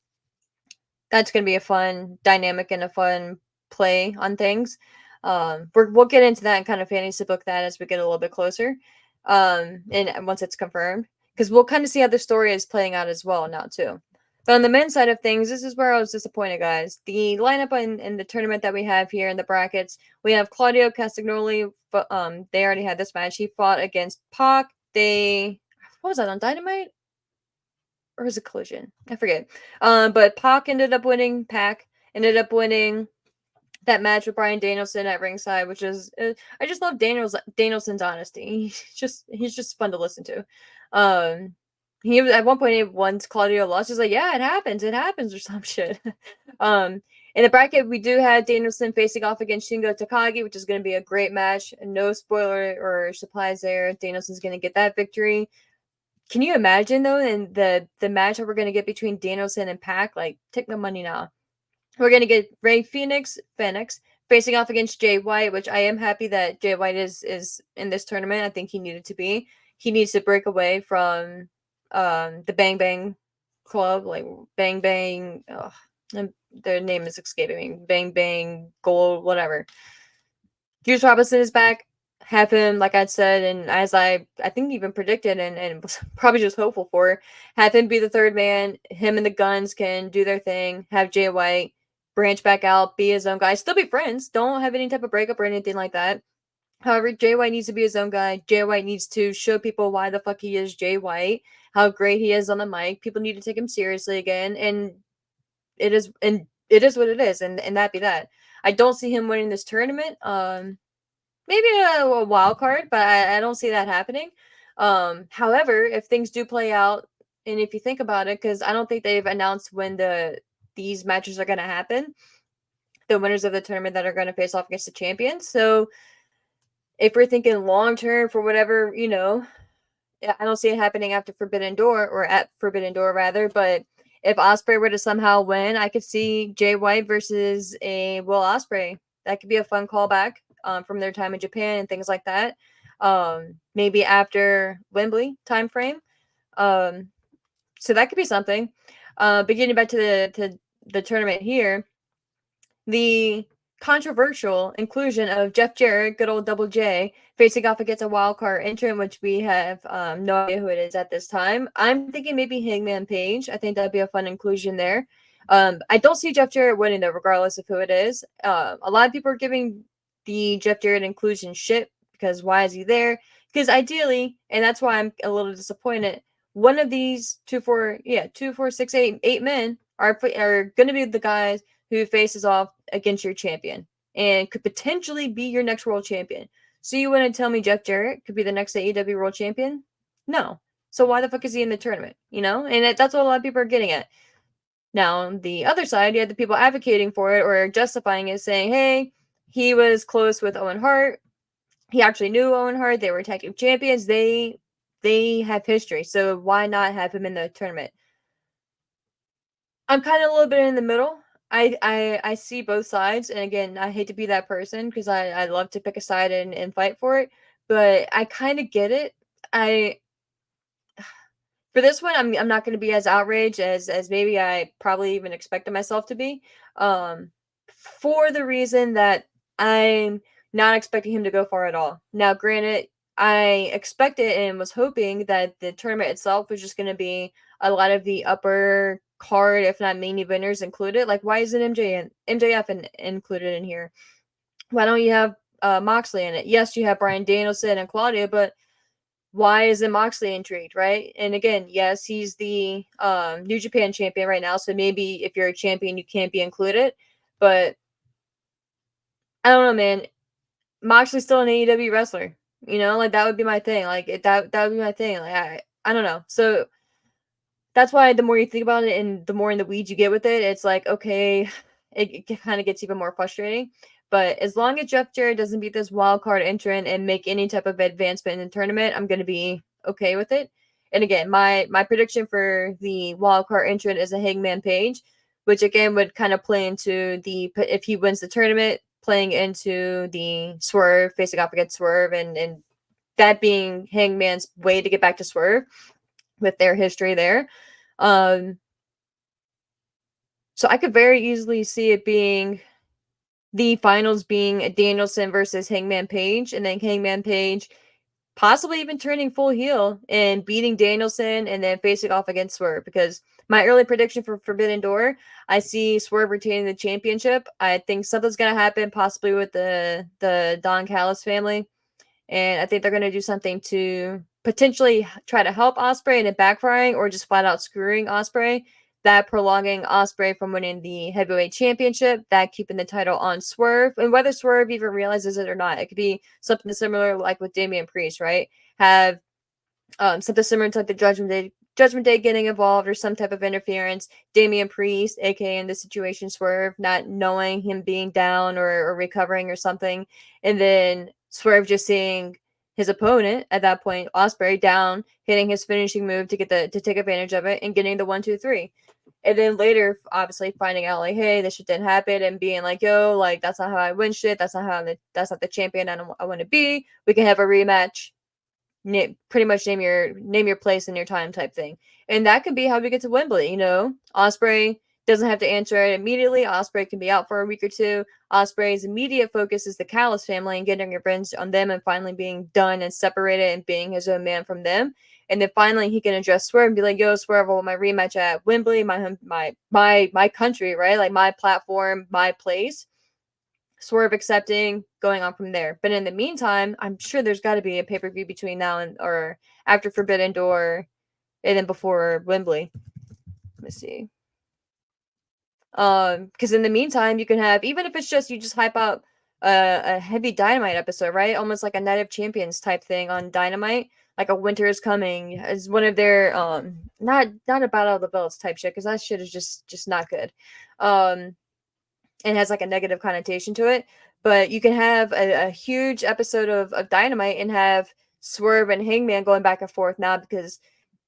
that's gonna be a fun dynamic and a fun play on things. We'll get into that and kind of fantasy book that as we get a little bit closer, and once it's confirmed, because we'll kind of see how the story is playing out as well now too. But on the men's side of things, this is where I was disappointed, guys. The lineup in the tournament that we have here in the brackets, we have Claudio Castagnoli. They already had this match. He fought against Pac. What was that, on Dynamite? Or was it Collision? I forget. But Pac ended up winning. Ended up winning that match with Bryan Danielson at ringside, which is I just love Danielson's honesty. He's just fun to listen to. He was at one point once Claudio lost, he's like, yeah, it happens or some shit. In the bracket, we do have Danielson facing off against Shingo Takagi, which is going to be a great match. No spoiler or supplies there. Danielson's going to get that victory. Can you imagine, though, in the match that we're going to get between Danielson and Pac? Like, take my money now. We're going to get Ray Phoenix facing off against Jay White, which I am happy that Jay White is in this tournament. I think he needed to be. He needs to break away from the Bang Bang Club, like Bang Bang. Their name is escaping me. Bang Bang Gold, whatever. Juice Robinson is back. Have him, like I said, and as I think even predicted and was probably just hopeful for, have him be the third man. Him and the Guns can do their thing. Have Jay White branch back out, be his own guy. Still be friends. Don't have any type of breakup or anything like that. However, Jay White needs to be his own guy. Jay White needs to show people why the fuck he is Jay White, how great he is on the mic. People need to take him seriously again, and it is what it is, and that be that. I don't see him winning this tournament. Maybe a wild card, but I don't see that happening. However, if things do play out, and if you think about it, because I don't think they've announced when these matches are going to happen, the winners of the tournament that are going to face off against the champions. So if we're thinking long term for whatever, I don't see it happening after Forbidden Door, or at Forbidden Door rather. But if Ospreay were to somehow win, I could see Jay White versus a Will Ospreay. That could be a fun callback from their time in Japan and things like that. Maybe after Wembley time frame. So that could be something. But getting back to the tournament here, the controversial inclusion of Jeff Jarrett, good old Double J, facing off against a wild card entrant, which we have no idea who it is at this time. I'm thinking maybe Hangman Page. I think that'd be a fun inclusion there. I don't see Jeff Jarrett winning though, regardless of who it is. A lot of people are giving the Jeff Jarrett inclusion shit because why is he there? Because ideally, and that's why I'm a little disappointed, one of these 2, 4, 6, 8 men are going to be the guys who faces off against your champion and could potentially be your next world champion. So you want to tell me Jeff Jarrett could be the next AEW world champion? No. So why the fuck is he in the tournament? And that's what a lot of people are getting at. Now, on the other side, you have the people advocating for it or justifying it, saying, hey, he was close with Owen Hart. He actually knew Owen Hart. They were tag team champions. They have history. So why not have him in the tournament? I'm kind of a little bit in the middle. I see both sides, and again, I hate to be that person because I love to pick a side and fight for it, but I kind of get it. For this one, I'm not going to be as outraged as maybe I probably even expected myself to be, for the reason that I'm not expecting him to go far at all. Now, granted, I expected and was hoping that the tournament itself was just going to be a lot of the upper card, if not main eventers included. Like, why isn't MJF included in here? Why don't you have Moxley in it? Yes, you have Bryan Danielson and Claudio, but why isn't Moxley intrigued, right? And again, yes, he's the New Japan champion right now, so maybe if you're a champion, you can't be included. But I don't know, man. Moxley's still an AEW wrestler, like that would be my thing. Like that would be my thing. Like I don't know. So that's why the more you think about it and the more in the weeds you get with it, it's like, okay, it kind of gets even more frustrating. But as long as Jeff Jarrett doesn't beat this wild card entrant and make any type of advancement in the tournament, I'm going to be okay with it. And again, my prediction for the wild card entrant is a Hangman Page, which again would kind of play into if he wins the tournament, playing into the Swerve, facing off against Swerve, and that being Hangman's way to get back to Swerve with their history there. So I could very easily see it being the finals being Danielson versus Hangman Page, and then Hangman Page possibly even turning full heel and beating Danielson and then facing off against Swerve. Because my early prediction for Forbidden Door, I see Swerve retaining the championship. I think something's going to happen, possibly with the Don Callis family. And I think they're going to do something to potentially try to help Ospreay and it backfiring, or just flat out screwing Ospreay. That prolonging Ospreay from winning the heavyweight championship, that keeping the title on Swerve, and whether Swerve even realizes it or not, it could be something similar like with Damian Priest, right? Have something similar to like the Judgment Judgment Day getting involved or some type of interference, Damian Priest, aka in this situation Swerve, not knowing him being down or recovering or something, and then Swerve just seeing his opponent at that point, Ospreay, down, hitting his finishing move to take advantage of it and getting the 1-2-3. And then later, obviously finding out like, hey, this shit didn't happen, and being like, yo, like that's not how I win shit. That's not the champion I want to be. We can have a rematch. Pretty much name your place and your time type thing, and that could be how we get to Wembley. Ospreay doesn't have to answer it immediately. Ospreay can be out for a week or two. Ospreay's immediate focus is the Callis family and getting revenge on them and finally being done and separated and being his own man from them. And then finally he can address Swerve and be like, "Yo, Swerve, I want my rematch at Wembley, my country, right? Like my platform, my place." Swerve accepting, going on from there. But in the meantime, I'm sure there's got to be a pay per view between now and or after Forbidden Door, and then before Wembley. Let me see. Because in the meantime, you can have, even if it's just you just hype out a heavy Dynamite episode, right? Almost like a Night of Champions type thing on Dynamite, like a Winter is Coming as one of their not a Battle of the Belts type shit, because that shit is just not good. And has like a negative connotation to it. But you can have a huge episode of Dynamite and have Swerve and Hangman going back and forth now, because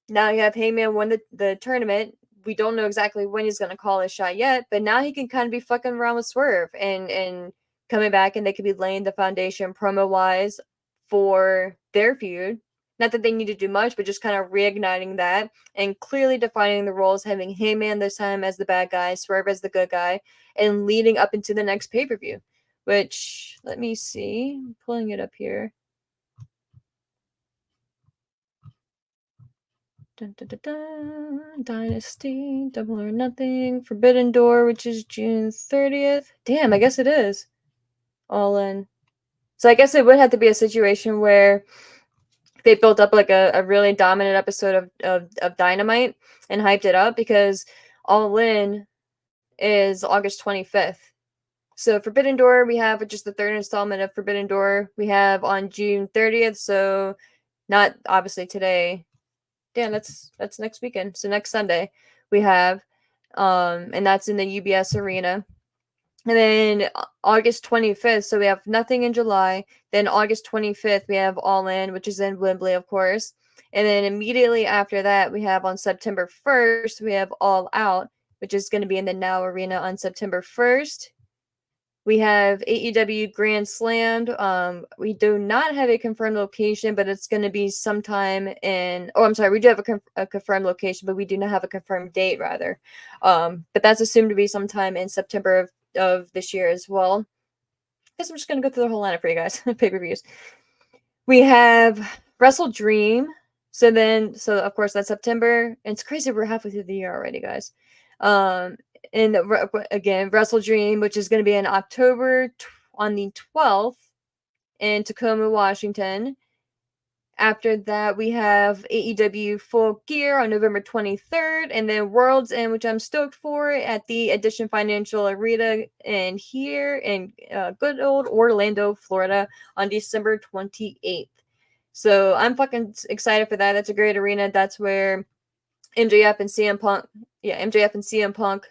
now you have Hangman win the tournament. We don't know exactly when he's going to call his shot yet, but now he can kind of be fucking around with Swerve and coming back, and they could be laying the foundation promo wise for their feud. Not that they need to do much, but just kind of reigniting that and clearly defining the roles, having Heyman this time as the bad guy, Swerve as the good guy, and leading up into the next pay per view. Which, let me see, I'm pulling it up here. Dun, dun, dun, dun. Dynasty, Double or Nothing, Forbidden Door, which is June 30th. Damn, I guess it is. All in. So I guess it would have to be a situation where they built up like a really dominant episode of Dynamite and hyped it up, because All In is August 25th. So Forbidden Door, we have just the third installment of Forbidden Door. We have on June 30th, so not obviously today. Damn, that's next weekend. So next Sunday we have, and that's in the UBS Arena. And then August 25th, so we have nothing in July. Then August 25th, we have All In, which is in Wembley, of course. And then immediately after that, we have on September 1st, we have All Out, which is going to be in the Now Arena on September 1st. We have AEW Grand Slam. We do not have a confirmed location, but it's going to be sometime in. Oh, I'm sorry. We do have a confirmed location, but we do not have a confirmed date, rather. But that's assumed to be sometime in September of this year as well. I guess I'm just going to go through the whole lineup for you guys. Pay-per-views. We have Wrestle Dream. So of course that's September. And it's crazy we're halfway through the year already, guys. And again, Wrestle Dream, which is going to be in October on the 12th in Tacoma, Washington. After that, we have AEW Full Gear on November 23rd, and then World's End, which I'm stoked for, at the Edition Financial Arena in here in good old Orlando, Florida, on December 28th. So I'm fucking excited for that. That's a great arena. That's where MJF and CM Punk, MJF and CM Punk.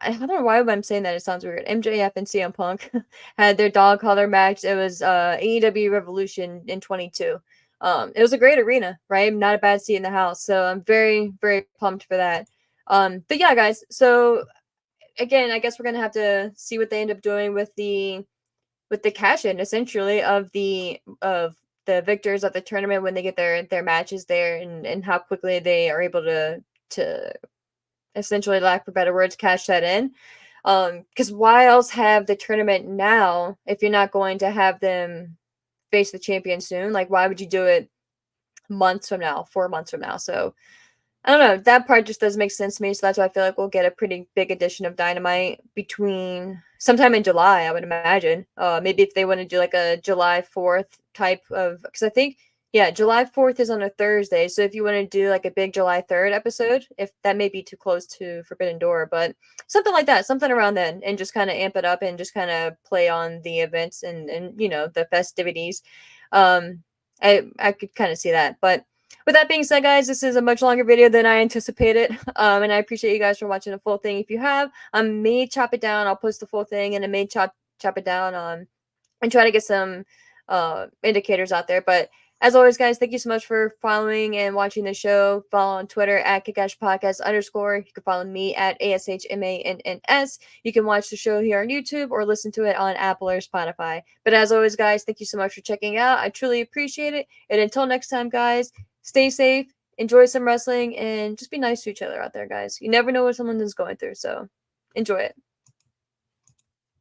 I don't know why I'm saying that. It sounds weird. MJF and CM Punk had their dog collar match. It was AEW Revolution in 22. It was a great arena, right? Not a bad seat in the house. So I'm very, very pumped for that. But yeah, guys. So again, I guess we're gonna have to see what they end up doing with the cash in, essentially, of the victors of the tournament when they get their matches there, and how quickly they are able to essentially, lack for better words, cash that in. Because why else have the tournament now if you're not going to have them face the champion soon? Like, why would you do it months from now, 4 months from now? So I don't know. That part just doesn't make sense to me. So that's why I feel like we'll get a pretty big edition of Dynamite between sometime in July, I would imagine. Maybe if they want to do like a July 4th type of, because I think, yeah, July 4th is on a Thursday. So if you want to do like a big July 3rd episode, if that may be too close to Forbidden Door, but something like that, something around then, and just kind of amp it up and just kind of play on the events and the festivities. I could kind of see that. But with that being said, guys, this is a much longer video than I anticipated. And I appreciate you guys for watching the full thing. If you have, I may chop it down. I'll post the full thing, and I may chop it down and try to get some indicators out there. But as always, guys, thank you so much for following and watching the show. Follow on Twitter at Kickash Podcast _. You can follow me at ASHMANNS. You can watch the show here on YouTube or listen to it on Apple or Spotify. But as always, guys, thank you so much for checking out. I truly appreciate it. And until next time, guys, stay safe, enjoy some wrestling, and just be nice to each other out there, guys. You never know what someone is going through, so enjoy it.